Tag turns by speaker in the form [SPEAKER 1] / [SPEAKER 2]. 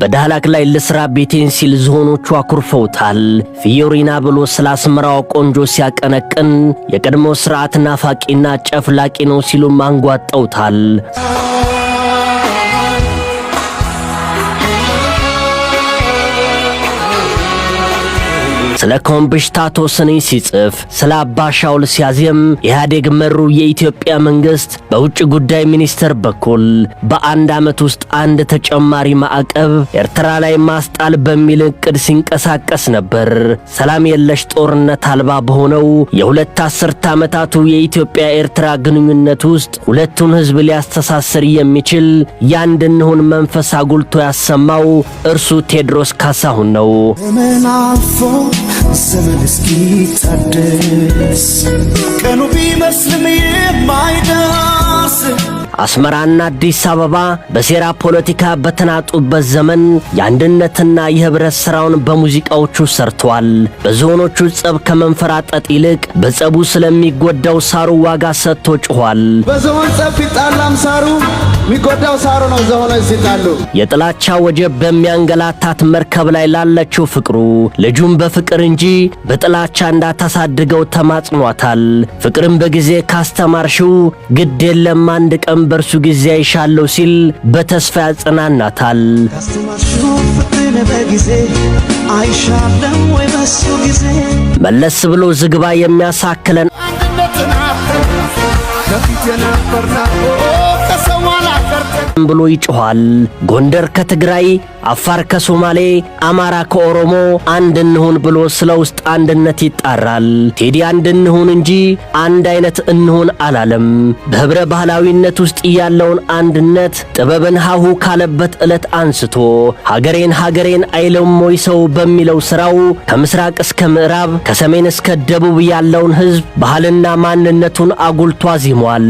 [SPEAKER 1] በዳህላክ ላይ ለስራ ቤቴን ሲል ዝሆኖቹ አኩርፈውታል። ፊዮሪና ብሎ ስላስመራው ቆንጆ ሲያቀነቅን የቀድሞ ስርዓት ናፋቂና ጨፍላቂ ነው ሲሉ ማንጓጠውታል። ስለ ኮምብሽታቶ ስኒ ሲጽፍ ስለ አባሻውል ሲያዜም ኢህአዴግ መሩ የኢትዮጵያ መንግስት በውጭ ጉዳይ ሚኒስተር በኩል በአንድ ዓመት ውስጥ አንድ ተጨማሪ ማዕቀብ ኤርትራ ላይ ማስጣል በሚል እቅድ ሲንቀሳቀስ ነበር። ሰላም የለሽ ጦርነት አልባ በሆነው የሁለት አስርት ዓመታቱ የኢትዮጵያ ኤርትራ ግንኙነት ውስጥ ሁለቱን ህዝብ ሊያስተሳስር የሚችል ያንድ እንሁን መንፈስ አጉልቶ ያሰማው እርሱ ቴዎድሮስ ካሳሁን ነው። ዘመን እስኪታደስ ቀኑ ቢመስልም የማይደርስ አስመራና አዲስ አበባ በሴራ ፖለቲካ በተናጡበት ዘመን የአንድነትና የህብረት ሥራውን በሙዚቃዎቹ ሰርተዋል። በዝሆኖቹ ጸብ ከመንፈራጠጥ ይልቅ በጸቡ ስለሚጎዳው ሳሩ ዋጋ ሰጥቶ ጮኋል።
[SPEAKER 2] በዝሆን ጸብ ቢጣላም ሳሩ የሚጎዳው ሳሩ ነው። ዝሆኖች ሲጣሉ
[SPEAKER 1] የጥላቻ ወጀብ በሚያንገላታት መርከብ ላይ ላለችው ፍቅሩ ልጁን በፍቅር እንጂ በጥላቻ እንዳታሳድገው ተማጽኗታል። ፍቅርን በጊዜ ካስተማርሽው ግድ የለም አንድ ቀን በርሱ ጊዜ አይሻለው ሲል በተስፋ ያጽናናታል።
[SPEAKER 2] ካስተማርሽው ፍቅርን በጊዜ አይሻለው ወይ በሱ ጊዜ
[SPEAKER 1] መለስ ብሎ ዝግባ የሚያሳክለን
[SPEAKER 2] አንድነትና ከፊት የነበርና
[SPEAKER 1] ብሎ ይጮኻል። ጎንደር ከትግራይ፣ አፋር ከሶማሌ፣ አማራ ከኦሮሞ አንድ እንሁን ብሎ ስለ ውስጥ አንድነት ይጣራል። ቴዲ አንድ እንሁን እንጂ አንድ አይነት እንሁን አላለም። በህብረ ባህላዊነት ውስጥ ያለውን አንድነት ጥበብን ሀሁ ካለበት ዕለት አንስቶ ሀገሬን ሀገሬን አይለውም ወይ ሰው በሚለው ሥራው ከምስራቅ እስከ ምዕራብ ከሰሜን እስከ ደቡብ ያለውን ህዝብ ባህልና ማንነቱን አጉልቶ አዚሟል።